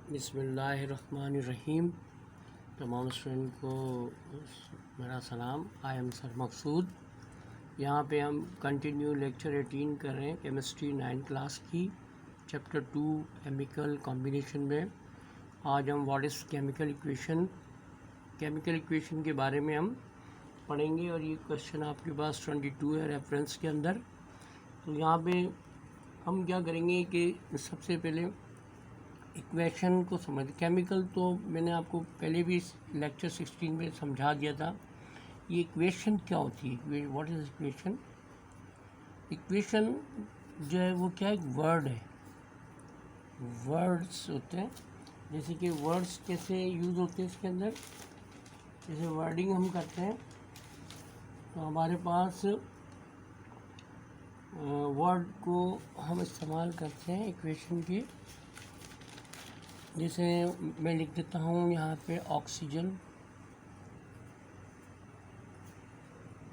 बिस्मिल्लाहिर्रहमानिर्रहीम। तमाम स्टूडेंट को मेरा सलाम। आई एम सर मकसूद। यहाँ पे हम कंटिन्यू लेक्चर 18 कर रहे हैं केमिस्ट्री 9 क्लास की, चैप्टर 2 केमिकल कॉम्बिनेशन में। आज हम व्हाट इज़ केमिकल इक्वेशन के बारे में हम पढ़ेंगे और ये क्वेश्चन आपके पास 22 है रेफरेंस के अंदर। तो यहाँ पे हम क्या करेंगे कि सबसे पहले इक्वेशन को समझ। केमिकल तो मैंने आपको पहले भी लेक्चर 16 में समझा दिया था। ये इक्वेशन क्या होती है, व्हाट इज़ इक्वेशन। इक्वेशन जो है वो क्या, एक वर्ड है, वर्ड्स होते हैं। जैसे कि वर्ड्स कैसे यूज़ होते हैं इसके अंदर, जैसे वर्डिंग हम करते हैं तो हमारे पास वर्ड को हम इस्तेमाल करते हैं इक्वेशन की। जैसे मैं लिख देता हूँ यहाँ पे ऑक्सीजन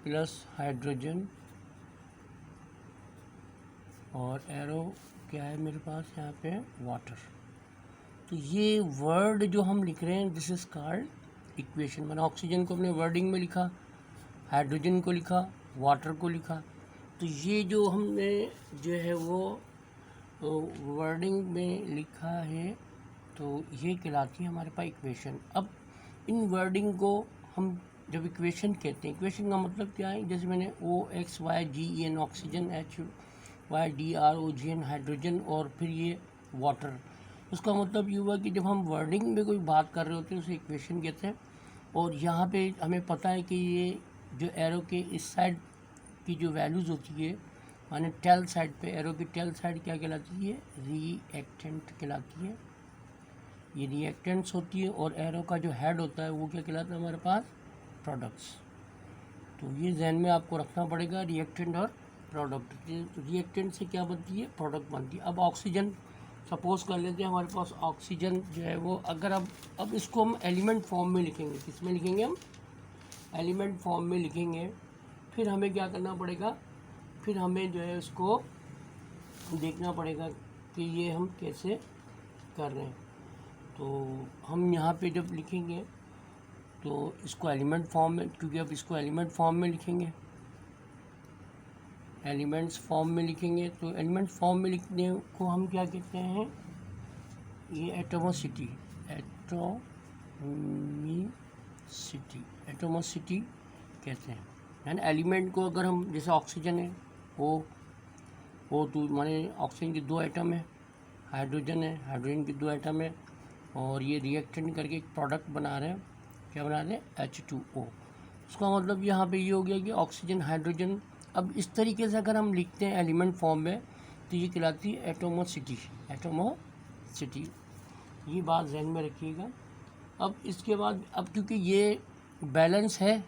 प्लस हाइड्रोजन, और एरो क्या है मेरे पास यहाँ पे, वाटर। तो ये वर्ड जो हम लिख रहे हैं दिस इज़ कॉल्ड इक्वेशन। मैंने ऑक्सीजन को अपने वर्डिंग में लिखा, हाइड्रोजन को लिखा, वाटर को लिखा। तो ये जो हमने जो है वो वर्डिंग में लिखा है तो ये कहलाती है हमारे पास इक्वेशन। अब इन वर्डिंग को हम जब इक्वेशन कहते हैं, इक्वेशन का मतलब क्या है, जैसे मैंने OXYGEN ऑक्सीजन, HYDROGN हाइड्रोजन, और फिर ये वाटर। उसका मतलब ये हुआ कि जब हम वर्डिंग में कोई बात कर रहे होते हैं उसे इक्वेशन कहते हैं। और यहाँ पे हमें पता है कि ये जो एरो के इस साइड की जो वैल्यूज़ होती है, माने टेल साइड पे, एरो की टेल साइड क्या कहलाती है, रिएक्टेंट कहलाती है। ये रिएक्टेंट्स होती है। और एरो का जो हेड होता है वो क्या कहलाता है हमारे पास, प्रोडक्ट्स। तो ये जहन में आपको रखना पड़ेगा, रिएक्टेंट और प्रोडक्ट। रिएक्टेंट से क्या बनती है, प्रोडक्ट बनती है। अब ऑक्सीजन सपोज कर लेते हैं, हमारे पास ऑक्सीजन जो है वो, अगर अब इसको हम एलिमेंट फॉर्म में लिखेंगे, किस में लिखेंगे, हम एलिमेंट फॉर्म में लिखेंगे। फिर हमें क्या करना पड़ेगा, फिर हमें जो है उसको देखना पड़ेगा कि ये हम कैसे कर रहे हैं। तो हम यहाँ पे जब लिखेंगे तो इसको एलिमेंट फॉर्म में, क्योंकि अब इसको एलिमेंट फॉर्म में लिखेंगे, एलिमेंट्स फॉर्म में लिखेंगे, तो एलिमेंट फॉर्म में लिखने को हम क्या कहते हैं, ये एटोमोसिटी कहते हैं। यानी एलिमेंट को अगर हम, जैसे ऑक्सीजन है वो तो माने ऑक्सीजन की 2 एटम है, हाइड्रोजन है, हाइड्रोजन की 2 एटम है, और ये रिएक्टेंट करके एक प्रोडक्ट बना रहे हैं, क्या बना रहे हैं, H2O। उसका मतलब यहाँ पे ये हो गया कि ऑक्सीजन, हाइड्रोजन। अब इस तरीके से अगर हम लिखते हैं एलिमेंट फॉर्म में तो ये कहलाती है एटोमोसिटी। ये बात जहन में रखिएगा। अब इसके बाद, अब क्योंकि ये बैलेंस है,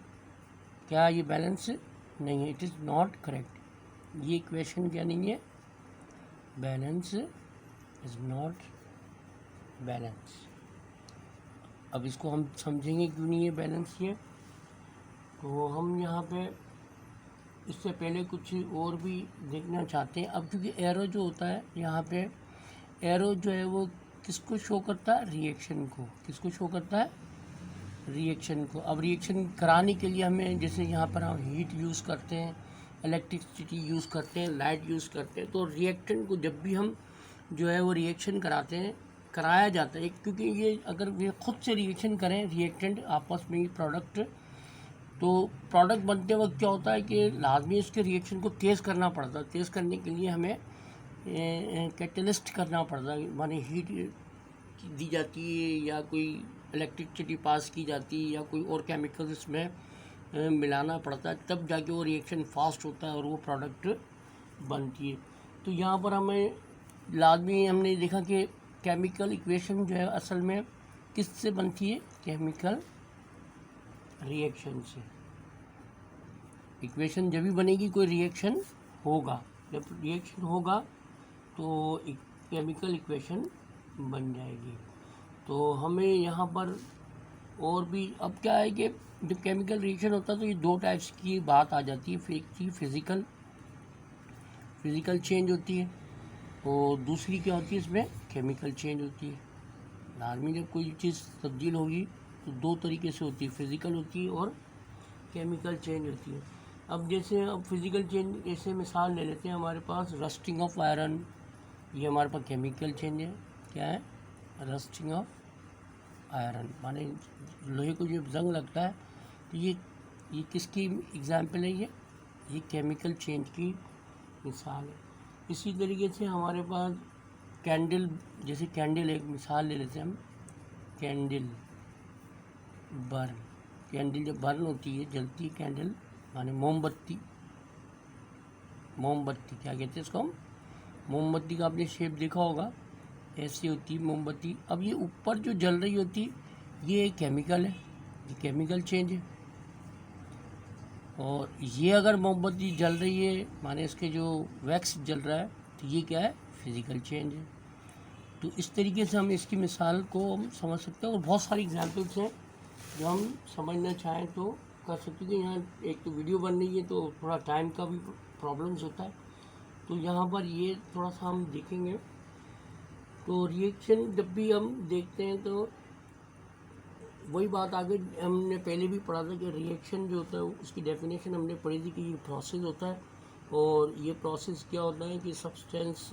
क्या ये बैलेंस नहीं है, इट इज़ नॉट करेक्ट। ये इक्वेशन क्या नहीं है, बैलेंस इज़ नॉट बैलेंस। अब इसको हम समझेंगे क्यों नहीं है बैलेंस ये। तो हम यहाँ पे इससे पहले कुछ और भी देखना चाहते हैं। अब क्योंकि एरो जो होता है यहाँ पे, एरो जो है वो किसको शो करता है, रिएक्शन को। किसको शो करता है, रिएक्शन को। अब रिएक्शन कराने के लिए हमें, जैसे यहाँ पर हम हीट यूज़ करते हैं, इलेक्ट्रिसिटी यूज़ करते हैं, लाइट यूज़ करते हैं, तो रिएक्टेंट को जब भी हम जो है वो रिएक्शन कराया जाता है, क्योंकि ये अगर वे खुद से रिएक्शन करें रिएक्टेंट आपस में ही प्रोडक्ट, तो प्रोडक्ट बनते वक्त क्या होता है कि लाजमी उसके रिएक्शन को तेज़ करना पड़ता है। तेज़ करने के लिए हमें कैटलिस्ट करना पड़ता है, माने हीट दी जाती है या कोई इलेक्ट्रिसिटी पास की जाती है या कोई और केमिकल इसमें मिलाना पड़ता है, तब जाके वो रिएक्शन फास्ट होता है और वो प्रोडक्ट बनती है। तो यहाँ पर हमें लाजमी हमने देखा कि केमिकल इक्वेशन जो है असल में किससे बनती है, केमिकल रिएक्शन से। इक्वेशन जब भी बनेगी कोई रिएक्शन होगा, जब रिएक्शन होगा तो केमिकल इक्वेशन बन जाएगी। तो हमें यहाँ पर और भी, अब क्या है कि जब केमिकल रिएक्शन होता है तो ये 2 टाइप्स की बात आ जाती है। एक थी फिज़िकल चेंज होती है, और दूसरी क्या होती है, इसमें केमिकल चेंज होती है। लास्ट में जब कोई चीज़ तब्दील होगी तो दो तरीके से होती है, फिज़िकल होती है और केमिकल चेंज होती है। अब जैसे अब फिज़िकल चेंज ऐसे मिसाल ले लेते हैं, हमारे पास रस्टिंग ऑफ आयरन, ये हमारे पास केमिकल चेंज है। क्या है? रस्टिंग ऑफ आयरन, माने लोहे को जब जंग लगता है तो ये किसकी एग्जाम्पल है? ये केमिकल चेंज की मिसाल है। इसी तरीके से हमारे पास कैंडल, जैसे कैंडल एक मिसाल ले लेते हैं हम, कैंडल बर्न, कैंडल जब बर्न होती है, जलती है कैंडल, माने मोमबत्ती, मोमबत्ती क्या कहते हैं इसको हम, मोमबत्ती का आपने शेप देखा होगा, ऐसी होती है मोमबत्ती। अब ये ऊपर जो जल रही होती ये केमिकल है, ये केमिकल चेंज है। और ये अगर मोमबत्ती जल रही है, माने इसके जो वैक्स जल रहा है, तो ये क्या है? फिज़िकल चेंज है। तो इस तरीके से हम इसकी मिसाल को हम समझ सकते हैं। और बहुत सारी एग्जाम्पल्स हैं जो हम समझना चाहें तो कर सकते हैं। यहाँ एक तो वीडियो बन रही है तो थोड़ा टाइम का भी प्रॉब्लम्स होता है, तो यहाँ पर ये थोड़ा सा हम देखेंगे। तो रिएक्शन जब भी हम देखते हैं तो वही बात आगे हमने पहले भी पढ़ा था कि रिएक्शन जो होता है उसकी डेफिनेशन हमने पढ़ी थी कि ये प्रोसेस होता है। और ये प्रोसेस क्या होता है कि substance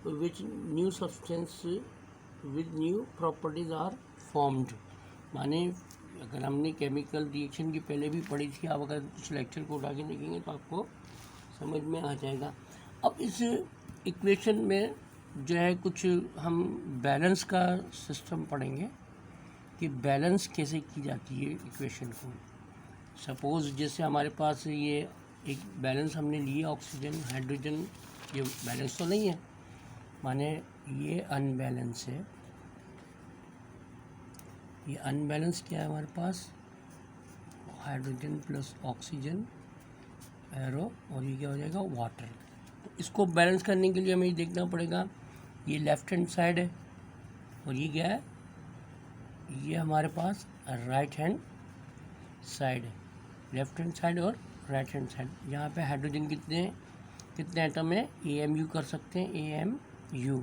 which new substance with new properties are formed, माने अगर हमने केमिकल रिएक्शन की पहले भी पढ़ी थी, आप अगर कुछ लेक्चर को उठा के देखेंगे तो आपको समझ में आ जाएगा। अब इस इक्वेशन में जो है कुछ हम बैलेंस का सिस्टम पढ़ेंगे कि बैलेंस कैसे की जाती है इक्वेशन को। सपोज़ जैसे हमारे पास ये एक बैलेंस हमने लिया, ऑक्सीजन हाइड्रोजन, ये बैलेंस तो नहीं है, माने ये अनबैलेंस है। ये अनबैलेंस क्या है हमारे पास? हाइड्रोजन प्लस ऑक्सीजन एरो, और ये क्या हो जाएगा? वाटर। तो इसको बैलेंस करने के लिए हमें ये देखना पड़ेगा, ये लेफ्ट हैंड साइड है और ये क्या है? ये हमारे पास राइट हैंड साइड है। लेफ्ट हैंड साइड और राइट हैंड साइड। यहाँ पे हाइड्रोजन कितने एटम है? AMU कर सकते हैं, AMU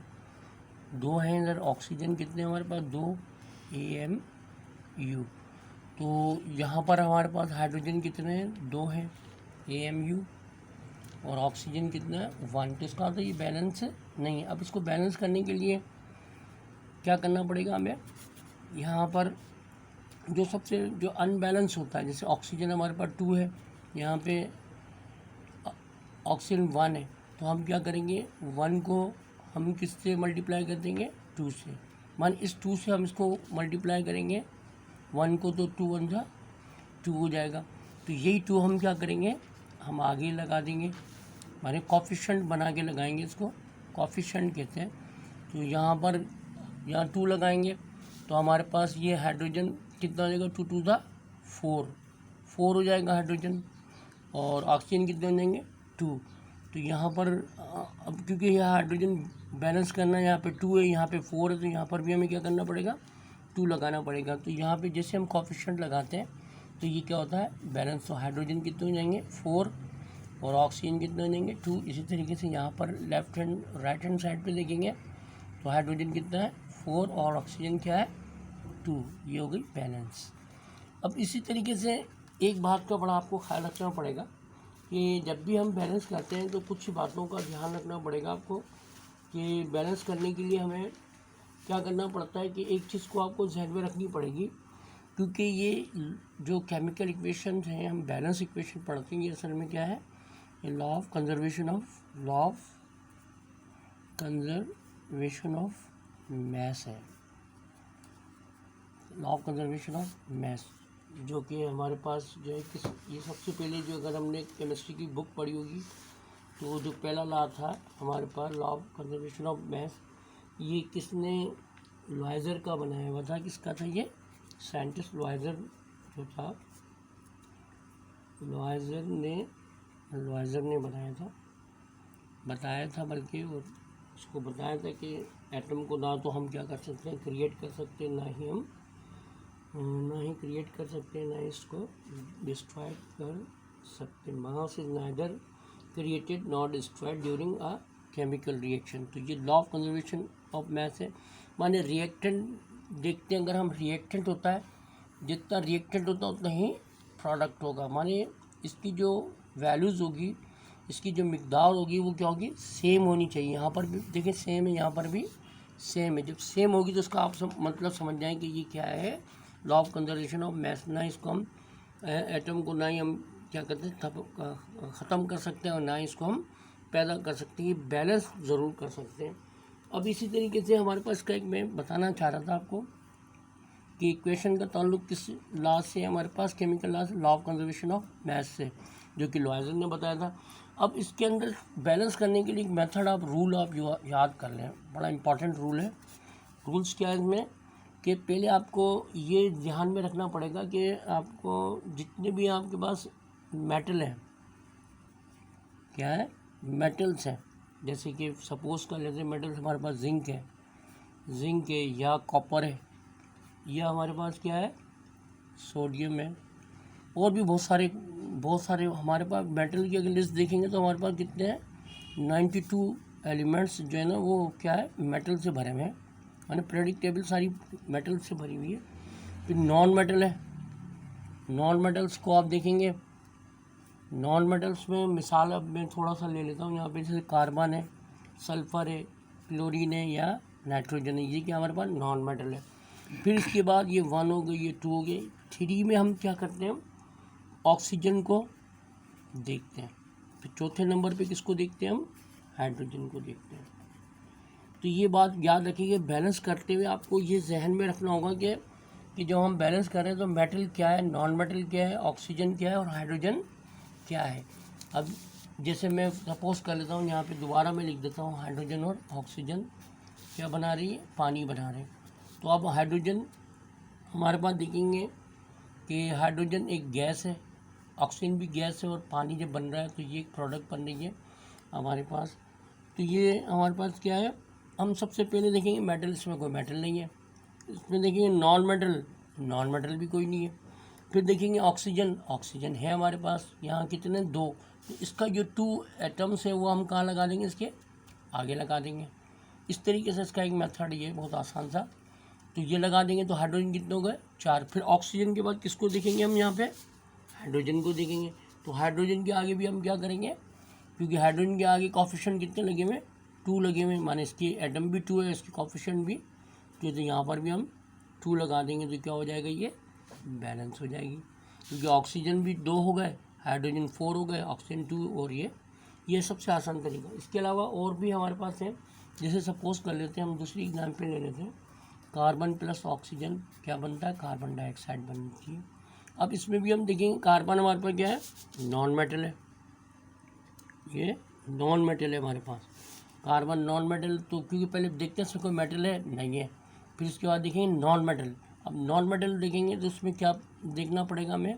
दो हैं। इधर ऑक्सीजन कितने हमारे पास? 2 AMU। तो यहाँ पर हमारे पास हाइड्रोजन कितने हैं? 2 हैं AMU, और ऑक्सीजन कितना है? 1। तो इसका मतलब ये बैलेंस नहीं है। अब इसको बैलेंस करने के लिए क्या करना पड़ेगा हमें? यहाँ पर जो अनबैलेंस होता है, जैसे ऑक्सीजन हमारे पास 2 है, यहाँ पे ऑक्सीजन 1 है, तो हम क्या करेंगे? 1 को हम किससे मल्टीप्लाई कर देंगे? 2 से। मान इस 2 से हम इसको मल्टीप्लाई करेंगे 1 को, तो 2 1 2 हो जाएगा। तो यही 2 हम क्या करेंगे? हम आगे लगा देंगे, माने कोफिशिएंट बना के लगाएंगे, इसको कोफिशिएंट कहते हैं। तो यहाँ 2 लगाएंगे तो हमारे पास ये हाइड्रोजन कितना हो जाएगा? 2 2 4 हो जाएगा हाइड्रोजन, और ऑक्सीजन कितने हो जाएंगे? 2। तो यहाँ पर अब क्योंकि यह हाइड्रोजन बैलेंस करना है, यहाँ पे 2 है, यहाँ पे 4 है, तो यहाँ पर भी हमें क्या करना पड़ेगा? 2 लगाना पड़ेगा। तो यहाँ पे जैसे हम कोफिशिएंट लगाते हैं तो ये क्या होता है? बैलेंस। तो हाइड्रोजन कितने हो जाएंगे? 4, और ऑक्सीजन कितने हो जाएंगे? 2। इसी तरीके से यहाँ पर left hand right hand side पे देखेंगे तो हाइड्रोजन कितना है? 4, और ऑक्सीजन क्या है? 2। ये हो गई बैलेंस। अब इसी तरीके से एक बात का बड़ा आपको ख्याल रखना पड़ेगा कि जब भी हम बैलेंस करते हैं तो कुछ बातों का ध्यान रखना पड़ेगा आपको कि बैलेंस करने के लिए हमें क्या करना पड़ता है कि एक चीज़ को आपको ध्यान में रखनी पड़ेगी, क्योंकि ये जो केमिकल इक्वेशन हैं, हम बैलेंस इक्वेशन पढ़ते हैं, ये असल में क्या है? ये law of conservation of mass है। Law of conservation of mass, जो कि हमारे पास जो है ये सबसे पहले जो अगर हमने केमिस्ट्री की बुक पढ़ी होगी तो जो पहला लॉ था हमारे पास, law of conservation of mass, ये किसने? लॉयजर का बनाया हुआ था। किसका था ये? साइंटिस्ट लॉयजर जो था, लॉयजर ने बताया था बल्कि, और उसको बताया था कि एटम को ना तो हम क्या कर सकते हैं? क्रिएट कर सकते हैं, ना ही क्रिएट कर सकते हैं, ना इसको डिस्ट्रॉय कर सकते। Mass is neither created not destroyed during a chemical reaction. तो ये law of conservation of mass है। माने रिएक्टेंट देखते हैं, अगर हम रिएक्टेंट होता है, जितना रिएक्टेंट होता है उतना ही प्रोडक्ट होगा। माने इसकी जो वैल्यूज़ होगी, इसकी जो मिकदार होगी वो क्या होगी, सेम होनी चाहिए। यहाँ पर भी देखिए सेम है, यहाँ पर भी सेम है। जब सेम होगी तो उसका आप मतलब समझ जाएं कि ये क्या है, law of conservation of mess. ना इसको हम एटम को ना ही हम क्या कहते हैं ख़त्म कर सकते हैं और ना ही इसको हम पैदा कर सकते हैं, ये बैलेंस ज़रूर कर सकते हैं। अब इसी तरीके से हमारे पास का एक मैं बताना चाह रहा था आपको कि इक्वेशन का ताल्लुक किस लॉ से है हमारे पास, केमिकल लॉ से, law of conservation of mess से, जो कि लॉयजर ने बताया था। अब इसके अंदर बैलेंस करने के लिए एक मेथड आप रूल आप याद कर लें, बड़ा इंपॉर्टेंट रूल है। रूल्स क्या है इसमें कि पहले आपको ये ध्यान में रखना पड़ेगा कि आपको जितने भी आपके पास मेटल हैं, क्या है, मेटल्स हैं, जैसे कि सपोज कर लेते हैं मेटल्स हमारे पास जिंक है या कॉपर है, या हमारे पास क्या है, सोडियम है, और भी बहुत सारे हमारे पास मेटल की अगर लिस्ट देखेंगे तो हमारे पास कितने हैं, 92 एलिमेंट्स जो है ना वो क्या है, मेटल से भरे हुए हैं, माने पीरियोडिक टेबल सारी मेटल से भरी हुई है। फिर नॉन मेटल है, नॉन मेटल्स को आप देखेंगे, नॉन मेटल्स में मिसाल अब मैं थोड़ा सा ले लेता हूँ यहाँ पे, जैसे कार्बन है, सल्फ़र है, क्लोरीन है या नाइट्रोजन है, ये क्या हमारे पास नॉन मेटल है। फिर इसके बाद ये 1 हो गई, ये 2 हो गई। 3 में हम क्या करते हैं, ऑक्सीजन को देखते हैं। फिर चौथे नंबर पे किसको देखते हैं, हम हाइड्रोजन को देखते हैं। तो ये बात याद रखिए, बैलेंस करते हुए आपको ये जहन में रखना होगा कि जब हम बैलेंस कर रहे हैं तो मेटल क्या है, नॉन मेटल क्या है, ऑक्सीजन क्या है और हाइड्रोजन क्या है। अब जैसे मैं सपोज कर लेता हूँ, यहाँ पे दोबारा मैं लिख देता हूँ, हाइड्रोजन और ऑक्सीजन क्या बना रही है, पानी बना रहे हैं। तो अब हाइड्रोजन हमारे पास देखेंगे कि हाइड्रोजन एक गैस है, ऑक्सीजन भी गैस है, और पानी जब बन रहा है तो ये एक प्रोडक्ट बन रही है हमारे पास। तो ये हमारे पास क्या है, हम सबसे पहले देखेंगे मेटल, इसमें कोई मेटल नहीं है। इसमें देखेंगे नॉन मेटल भी कोई नहीं है। फिर देखेंगे ऑक्सीजन है हमारे पास, यहाँ कितने, 2। तो इसका जो 2 एटम्स है वो हम कहाँ लगा देंगे, इसके आगे लगा देंगे। इस तरीके से इसका एक मेथड ये बहुत आसान सा। तो ये लगा देंगे तो हाइड्रोजन कितने हो गए, 4। फिर ऑक्सीजन के बाद किसको देखेंगे हम, यहाँ पे हाइड्रोजन को देखेंगे। तो हाइड्रोजन के आगे भी हम क्या करेंगे, क्योंकि हाइड्रोजन के आगे कोफिशिएंट कितने लगे हुए, 2 लगे हुए, माने इसकी एटम भी 2 है, इसकी कोफिशिएंट भी। तो यहाँ पर भी हम 2 लगा देंगे तो क्या हो जाएगा, ये बैलेंस हो जाएगी, क्योंकि ऑक्सीजन भी 2 हो गए, हाइड्रोजन 4 हो गए, ऑक्सीजन 2, और ये सबसे आसान तरीका। इसके अलावा और भी हमारे पास है, जैसे सपोज कर लेते हैं हम दूसरी एग्जाम्पल ले लेते हैं, कार्बन प्लस ऑक्सीजन क्या बनता है, कार्बन डाइऑक्साइड बनती है। अब इसमें भी हम देखेंगे कार्बन हमारे पास क्या है, नॉन मेटल है, ये नॉन मेटल है हमारे पास, कार्बन नॉन मेटल। तो क्योंकि पहले देखते हैं इसमें कोई मेटल है, नहीं है। फिर इसके बाद देखेंगे नॉन मेटल। अब नॉन मेटल देखेंगे तो उसमें क्या देखना पड़ेगा हमें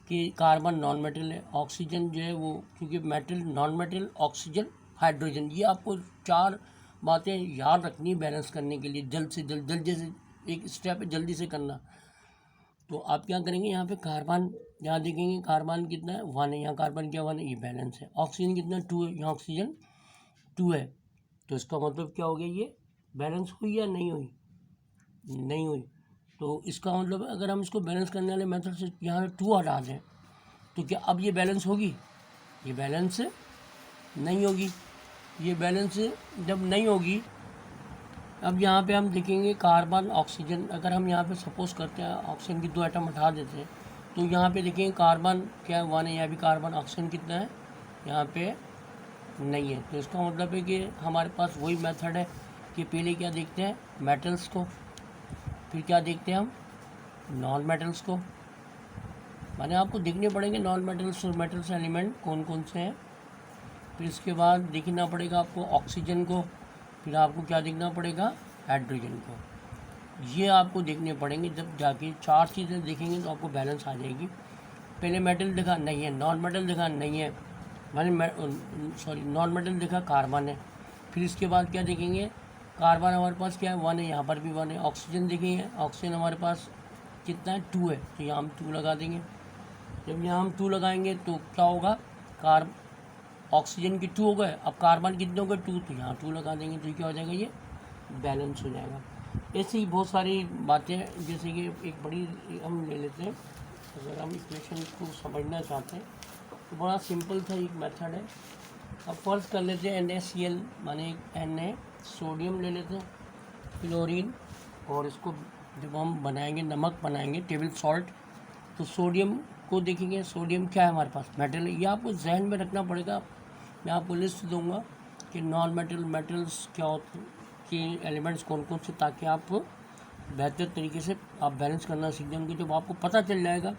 कि कार्बन नॉन मेटल है, ऑक्सीजन जो है वो, क्योंकि metal non metal, oxygen, hydrogen, ये आपको 4 बातें याद रखनी बैलेंस करने के लिए, जल्द से जैसे एक स्टेप है जल्दी से करना। तो आप क्या करेंगे, यहाँ पे कार्बन, यहाँ देखेंगे कार्बन कितना है, 1 है, यहाँ कार्बन क्या 1 है, ये बैलेंस है। ऑक्सीजन कितना 2 है, यहाँ ऑक्सीजन 2 है। तो इसका मतलब क्या हो गया, ये बैलेंस हुई या नहीं हुई, नहीं हुई। तो इसका मतलब अगर हम इसको बैलेंस करने वाले मेथड से यहाँ 2 हटा दें तो क्या अब ये बैलेंस होगी, ये बैलेंस नहीं होगी। ये बैलेंस जब नहीं होगी, अब यहाँ पे हम देखेंगे कार्बन ऑक्सीजन, अगर हम यहाँ पे सपोज करते हैं ऑक्सीजन की 2 एटम हटा देते हैं तो यहाँ पे देखेंगे कार्बन क्या 1 है, यहाँ भी कार्बन, ऑक्सीजन कितना है, यहाँ पे नहीं है। तो इसका मतलब है कि हमारे पास वही मेथड है कि पहले क्या देखते हैं, मेटल्स को, फिर क्या देखते हैं हम, नॉन मेटल्स को। माने आपको देखने पड़ेंगे नॉन मेटल्स और मेटल्स एलिमेंट कौन कौन से हैं। फिर इसके बाद देखना पड़ेगा आपको ऑक्सीजन को, फिर आपको क्या देखना पड़ेगा, हाइड्रोजन को। ये आपको देखने पड़ेंगे, जब जाके 4 चीज़ें देखेंगे तो आपको बैलेंस आ जाएगी। पहले मेटल देखा, नहीं है, नॉन मेटल देखा, नहीं है, माने नॉन मेटल देखा, कार्बन है। फिर इसके बाद क्या देखेंगे, कार्बन हमारे पास क्या है, 1 है, यहाँ पर भी 1 है। ऑक्सीजन देखेंगे, ऑक्सीजन हमारे पास कितना है, 2 है, तो यहाँ हम 2 लगा देंगे। जब यहाँ हम 2 लगाएंगे तो क्या होगा, ऑक्सीजन की 2 हो गए, अब कार्बन कितने हो गए, 2, तो यहाँ 2 लगा देंगे तो क्या हो जाएगा, ये बैलेंस हो जाएगा। ऐसी ही बहुत सारी बातें, जैसे कि एक बड़ी हम ले लेते हैं, अगर हम इक्वेशन को समझना चाहते हैं तो बड़ा सिंपल सा एक मेथड है। अब फर्स्ट कर लेते हैं NaCl, माने Na सोडियम ले लेते हैं, क्लोरीन, और इसको जब हम बनाएंगे, नमक बनाएंगे, टेबल सॉल्ट, तो सोडियम को देखेंगे, सोडियम क्या है हमारे पास, मेटल है। ये आपको जहन में रखना पड़ेगा। मैं आपको लिस्ट दूंगा कि नॉन मेटल, मेटल्स क्या होते हैं, कि एलिमेंट्स कौन कौन से, ताकि आप बेहतर तरीके से आप बैलेंस करना सीख जाएंगे। जब आपको पता चल जाएगा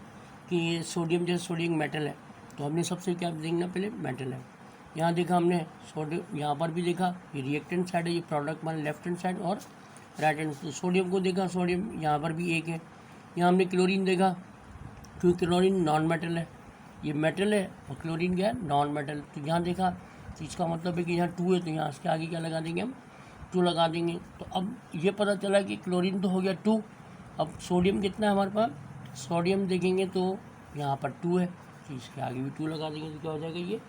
कि ये सोडियम जैसे सोडियम मेटल है, तो हमने सबसे क्या देखना, पहले मेटल है। यहाँ देखा हमने सोडियम, यहाँ पर भी देखा, ये रिएक्टेंट साइड है, ये प्रोडक्ट माने लेफ्ट हैंड साइड और राइट हैंड। तो सोडियम को देखा, सोडियम यहाँ पर भी एक है। यहाँ हमने क्लोरीन देखा, क्योंकि क्लोरीन नॉन मेटल है, ये मेटल है और क्लोरीन क्या है, नॉन मेटल। तो यहाँ देखा, तो इसका मतलब है कि यहाँ 2 है, तो यहाँ इसके आगे क्या लगा देंगे हम, 2 लगा देंगे। तो अब ये पता चला कि क्लोरीन तो हो गया 2। अब सोडियम कितना है हमारे पास, सोडियम देखेंगे तो यहाँ पर 2 है, तो इसके आगे भी 2 लगा देंगे, तो क्या हो जाएगा, ये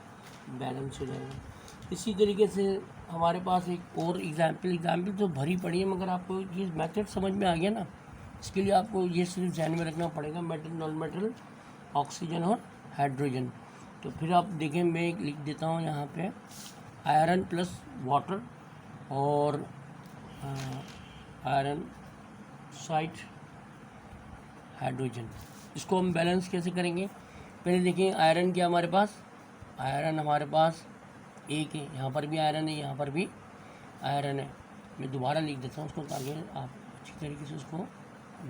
बैलेंस हो जाएगा। इसी तरीके से हमारे पास एक और एग्जाम्पल तो भरी पड़ी है, मगर आपको ये मेथड समझ में आ गया ना, इसके लिए आपको ये सिर्फ ध्यान में रखना पड़ेगा, मेटल, नॉन मेटल, ऑक्सीजन और हाइड्रोजन। तो फिर आप देखें, मैं एक लिख देता हूँ यहाँ पे, आयरन प्लस वाटर और आयरन साइड हाइड्रोजन, इसको हम बैलेंस कैसे करेंगे। पहले देखिए, आयरन क्या हमारे पास, आयरन हमारे पास एक है, यहाँ पर भी आयरन है, यहाँ पर भी आयरन है। मैं दोबारा लिख देता हूँ उसको, ताकि आप अच्छी तरीके से उसको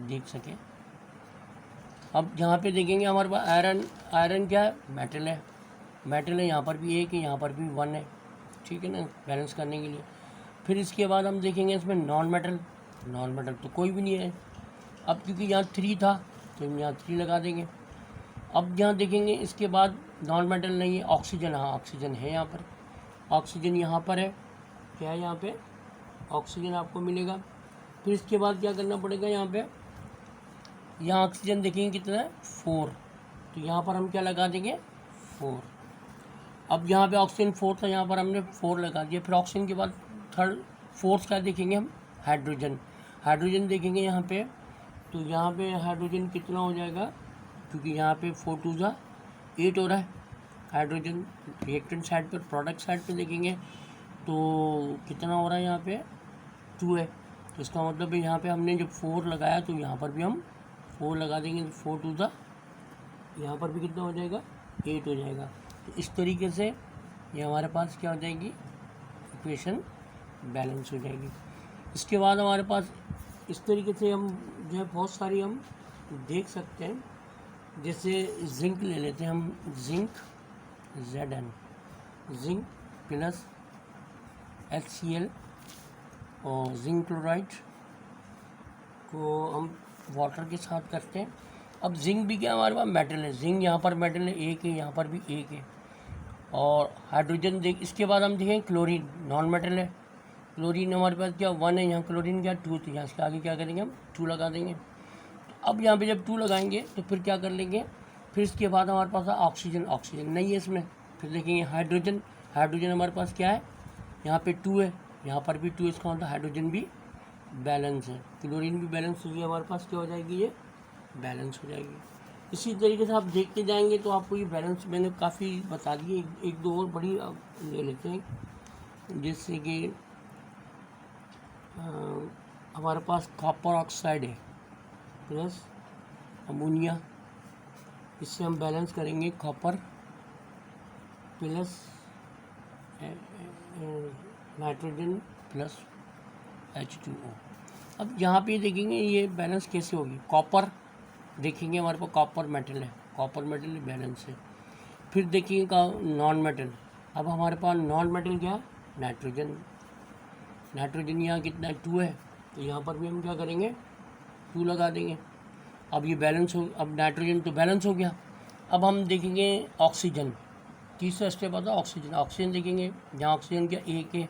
देख सकें। अब यहाँ पे देखेंगे हमारे पास आयरन क्या है, मेटल है, मेटल है, यहाँ पर भी एक है, यहाँ पर भी 1 है, ठीक है ना, बैलेंस करने के लिए। फिर इसके बाद हम देखेंगे इसमें नॉन मेटल तो कोई भी नहीं है। अब क्योंकि यहाँ 3 था, तो हम यहाँ 3 लगा देंगे। अब यहाँ देखेंगे, इसके बाद नॉन मेटल नहीं है, ऑक्सीजन, हाँ ऑक्सीजन है यहाँ पर, ऑक्सीजन यहाँ पर है, क्या है यहाँ पे, ऑक्सीजन आपको मिलेगा। फिर इसके बाद क्या करना पड़ेगा, यहाँ पे, यहाँ ऑक्सीजन देखेंगे कितना है, 4, तो यहाँ पर हम क्या लगा देंगे, 4। अब यहाँ पे ऑक्सीजन 4 था, यहाँ पर हमने 4 लगा दिया। फिर ऑक्सीजन के बाद फोर्थ क्या देखेंगे हम, हाइड्रोजन देखेंगे यहाँ पे, तो यहाँ पे हाइड्रोजन कितना हो जाएगा, क्योंकि यहाँ पे 4 2 जा 8 हो रहा है। हाइड्रोजन रिएक्टेंट साइड पर, प्रोडक्ट साइड पे देखेंगे तो कितना हो रहा है, यहाँ पे 2 है। तो इसका मतलब है यहाँ पे हमने जब 4 लगाया, तो यहाँ पर भी हम 4 लगा देंगे, तो 4 2 जा, यहाँ पर भी कितना हो जाएगा, 8 हो जाएगा। तो इस तरीके से ये हमारे पास क्या हो जाएगी, इक्वेशन बैलेंस हो जाएगी। इसके बाद हमारे पास इस तरीके से हम जो है बहुत सारी हम देख सकते हैं, जैसे जिंक ले लेते हैं हम, zinc Zn, zinc plus HCl और जिंक क्लोराइड को हम वाटर के साथ करते हैं। अब जिंक भी क्या हमारे पास मेटल है, जिंक यहाँ पर मेटल है, एक है, यहाँ पर भी एक है, और हाइड्रोजन देख। इसके बाद हम देखें क्लोरीन, नॉन मेटल है, क्लोरीन हमारे पास क्या 1 है, यहाँ क्लोरीन क्या 2 थी, यहाँ इसके आगे क्या करेंगे हम 2 लगा देंगे। तो अब यहाँ पे जब 2 लगाएंगे तो फिर क्या कर लेंगे, फिर इसके बाद हमारे पास ऑक्सीजन नहीं है इसमें। फिर देखेंगे हाइड्रोजन हमारे पास क्या है, यहाँ पे 2 है, यहाँ पर भी 2, इसका मतलब हाइड्रोजन भी बैलेंस है, क्लोरीन भी बैलेंस होगी, हमारे पास क्या हो जाएगी, ये बैलेंस हो जाएगी। इसी तरीके से आप देखते जाएंगे तो आपको ये बैलेंस मैंने काफ़ी बता दिए। एक दो और बड़ी ले लेते हैं, जैसे कि हमारे पास कॉपर ऑक्साइड है प्लस अमोनिया, इससे हम बैलेंस करेंगे copper plus nitrogen plus H2O। अब यहाँ पे देखेंगे ये बैलेंस कैसे होगी, कॉपर देखेंगे हमारे पास कॉपर मेटल है, कॉपर मेटल बैलेंस है। फिर देखिएगा नॉन मेटल, अब हमारे पास नॉन मेटल क्या, नाइट्रोजन यहाँ कितना है 2 है, तो यहाँ पर भी हम क्या करेंगे 2 लगा देंगे। अब ये बैलेंस हो, अब नाइट्रोजन तो बैलेंस हो गया। अब हम देखेंगे ऑक्सीजन, तीसरा स्टेप आता है ऑक्सीजन देखेंगे, यहाँ ऑक्सीजन क्या 1 है,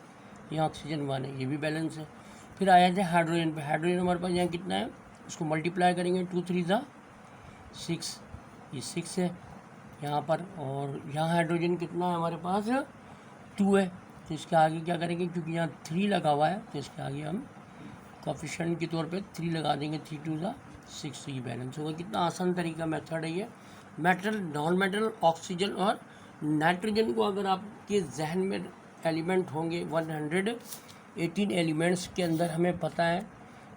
यहाँ ऑक्सीजन 1 है, ये भी बैलेंस है। फिर आया जाए हाइड्रोजन पे, हाइड्रोजन हमारे पास यहाँ कितना है, उसको मल्टीप्लाई करेंगे 2 3 जा 6, ये 6 है यहाँ पर, और यहाँ हाइड्रोजन कितना है हमारे पास 2 है, तो इसके आगे क्या करेंगे, क्योंकि यहाँ 3 लगा हुआ है तो इसके आगे हम कोफिशिएंट के तौर पे 3 लगा देंगे, 3 टू ज़ा 6, ये बैलेंस होगा। कितना आसान तरीका मेथड है ये। मेटल, नॉन मेटल, ऑक्सीजन और नाइट्रोजन को अगर आपके जहन में एलिमेंट होंगे 118 एलिमेंट्स के अंदर, हमें पता है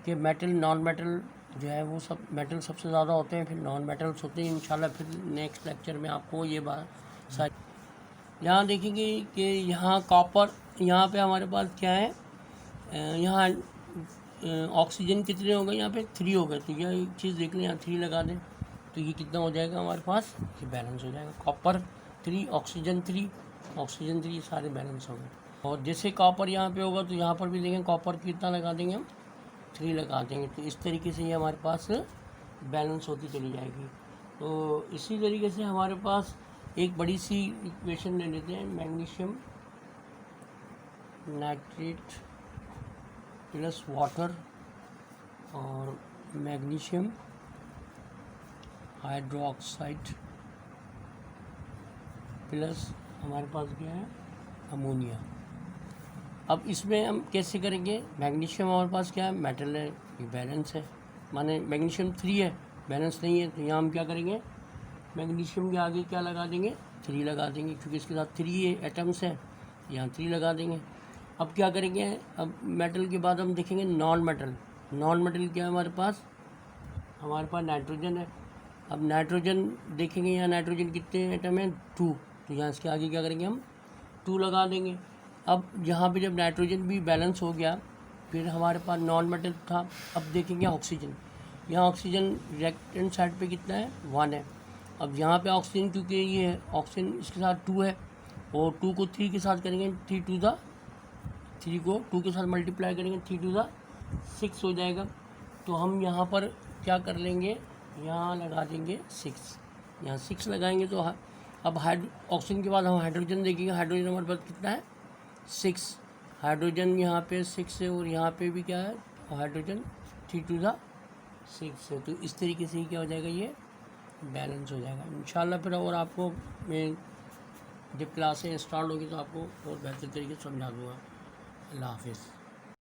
कि मेटल, नॉन मेटल जो है वो सब, मेटल सबसे ज़्यादा होते हैं, फिर नॉन मेटल्स होते हैं। इंशाल्लाह फिर नेक्स्ट लेक्चर में आपको ये बात सारी। यहाँ देखेंगे कि यहाँ कॉपर, यहाँ पे हमारे पास क्या है, यहाँ ऑक्सीजन कितने हो गए, यहाँ पे 3 हो गए। तो यह एक चीज़ देख लें, यहाँ 3 लगा दें तो ये कितना हो जाएगा हमारे पास, ये बैलेंस हो जाएगा। कॉपर 3, ऑक्सीजन 3, ऑक्सीजन 3, ये सारे बैलेंस हो गए। और जैसे कॉपर यहाँ पे होगा तो यहाँ पर भी देखें कॉपर कितना लगा देंगे हम, 3 लगा देंगे। तो इस तरीके से ये हमारे पास बैलेंस होती चली जाएगी। तो इसी तरीके से हमारे पास एक बड़ी सी इक्वेशन ले लेते हैं, मैग्नीशियम नाइट्रेट प्लस वाटर और मैग्नीशियम हाइड्रोक्साइड प्लस हमारे पास क्या है, अमोनिया। अब इसमें हम कैसे करेंगे, मैग्नीशियम हमारे पास क्या है, मेटल है, ये बैलेंस है, माने मैग्नीशियम 3 है, बैलेंस नहीं है। तो यहाँ हम क्या करेंगे, मैग्नीशियम के आगे क्या लगा देंगे, 3 लगा देंगे, क्योंकि इसके साथ 3 एटम्स हैं, यहाँ 3 लगा देंगे। अब क्या करेंगे, अब मेटल के बाद हम देखेंगे नॉन मेटल। नॉन मेटल क्या है हमारे पास नाइट्रोजन है। अब नाइट्रोजन देखेंगे, यहाँ नाइट्रोजन कितने एटम हैं, 2। तो यहाँ इसके आगे क्या करेंगे, हम 2 लगा देंगे। अब यहाँ पे जब नाइट्रोजन भी बैलेंस हो गया, फिर हमारे पास नॉन मेटल था। अब देखेंगे ऑक्सीजन, यहाँ ऑक्सीजन लेफ्ट हैंड साइड पे कितना है, 1 है। अब यहाँ पे ऑक्सीजन, क्योंकि ये है ऑक्सीजन, इसके साथ 2 है, और 2 को 3 के साथ करेंगे, 3 टू ज़ा 3 को 2 के साथ मल्टीप्लाई करेंगे, 3 टू ज़ा 6 हो जाएगा। तो हम यहाँ पर क्या कर लेंगे, यहाँ लगा देंगे 6, यहाँ 6 लगाएंगे। तो अब ऑक्सीजन के बाद हम हाइड्रोजन देखेंगे, हाइड्रोजन हमारे पास कितना है, 6। हाइड्रोजन यहाँ पे 6 है, और यहाँ पे भी क्या है, हाइड्रोजन 3 टू ज़ा 6 है। तो इस तरीके से ही क्या हो जाएगा, ये बैलेंस हो जाएगा इंशाल्लाह। फिर और आपको मैं जब क्लासें स्टार्ट होगी तो आपको और बेहतर तरीके से समझा दूँगा। अल्लाह हाफिज़।